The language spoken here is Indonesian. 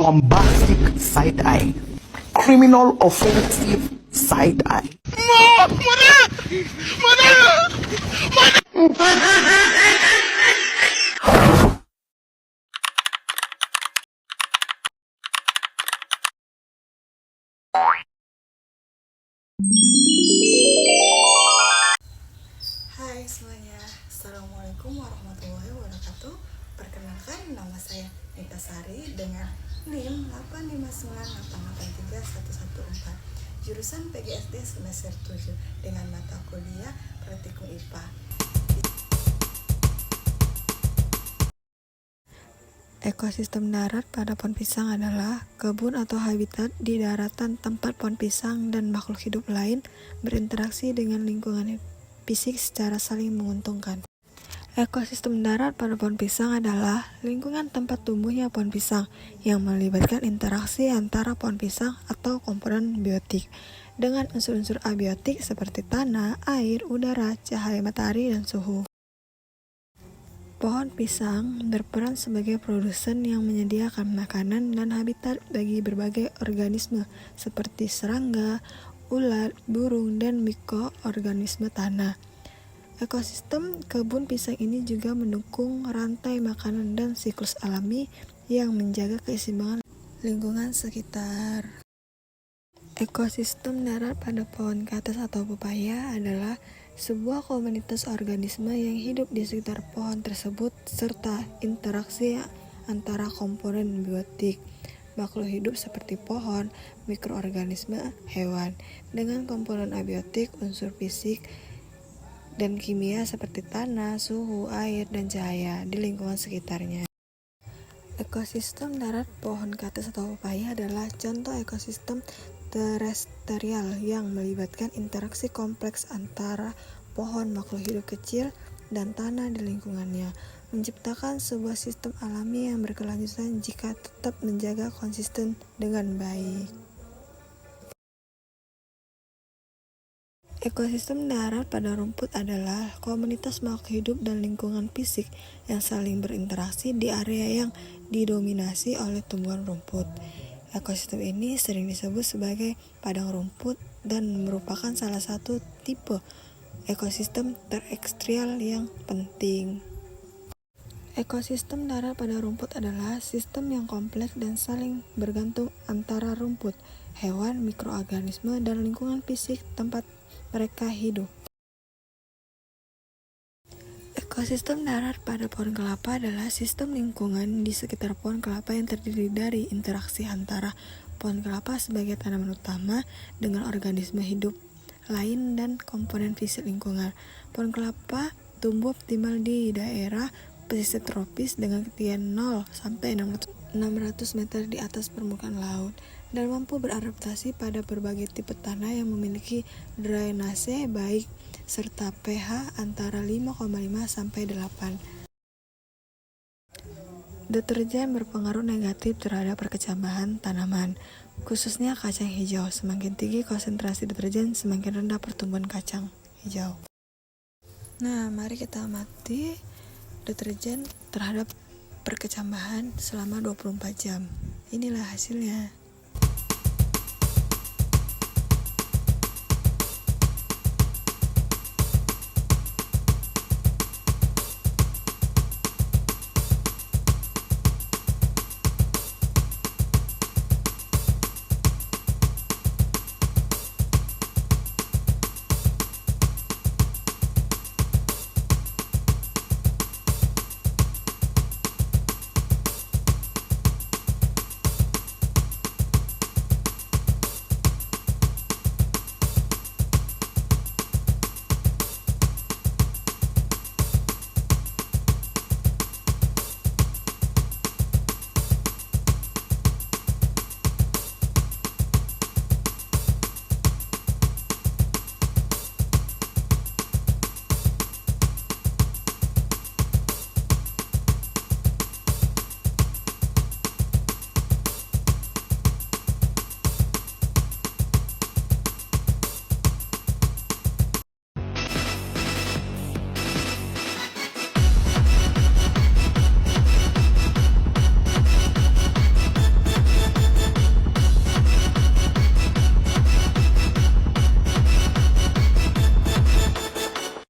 bombastic side eye, criminal offensive side eye. Hai semuanya, Assalamualaikum warahmatullahi wabarakatuh. Perkenalkan, nama saya Nita Sari dengan NIM 859883114, jurusan PGSD semester 7 dengan mata kuliah Praktikum IPA. Ekosistem darat pada pohon pisang adalah kebun atau habitat di daratan tempat pohon pisang dan makhluk hidup lain berinteraksi dengan lingkungan fisik secara saling menguntungkan. Ekosistem darat pada pohon pisang adalah lingkungan tempat tumbuhnya pohon pisang yang melibatkan interaksi antara pohon pisang atau komponen biotik dengan unsur-unsur abiotik seperti tanah, air, udara, cahaya matahari, dan suhu. Pohon pisang berperan sebagai produsen yang menyediakan makanan dan habitat bagi berbagai organisme seperti serangga, ulat, burung, dan mikroorganisme tanah. Ekosistem kebun pisang ini juga mendukung rantai makanan dan siklus alami yang menjaga keseimbangan lingkungan sekitar. Ekosistem darat pada pohon kates atau pepaya adalah sebuah komunitas organisme yang hidup di sekitar pohon tersebut serta interaksi antara komponen biotik, makhluk hidup seperti pohon, mikroorganisme, hewan, dengan komponen abiotik, unsur fisik, dan kimia seperti tanah, suhu, air, dan cahaya di lingkungan sekitarnya. Ekosistem darat pohon kates atau pepaya adalah contoh ekosistem terestrial yang melibatkan interaksi kompleks antara pohon, makhluk hidup kecil, dan tanah di lingkungannya, menciptakan sebuah sistem alami yang berkelanjutan jika tetap menjaga konsisten dengan baik. Ekosistem darat pada rumput adalah komunitas makhluk hidup dan lingkungan fisik yang saling berinteraksi di area yang didominasi oleh tumbuhan rumput. Ekosistem ini sering disebut sebagai padang rumput dan merupakan salah satu tipe ekosistem terestrial yang penting. Ekosistem darat pada rumput adalah sistem yang kompleks dan saling bergantung antara rumput, hewan, mikroorganisme, dan lingkungan fisik tempat mereka hidup. Ekosistem darat pada pohon kelapa adalah sistem lingkungan di sekitar pohon kelapa yang terdiri dari interaksi antara pohon kelapa sebagai tanaman utama dengan organisme hidup lain dan komponen fisik lingkungan. Pohon kelapa tumbuh optimal di daerah pesisir tropis dengan ketinggian 0 sampai 600 meter di atas permukaan laut dan mampu beradaptasi pada berbagai tipe tanah yang memiliki drainase baik serta pH antara 5,5 sampai 8. Deterjen berpengaruh negatif terhadap perkecambahan tanaman, khususnya kacang hijau. Semakin tinggi konsentrasi deterjen, semakin rendah pertumbuhan kacang hijau. Nah, mari kita amati deterjen terhadap perkecambahan selama 24 jam. Inilah hasilnya.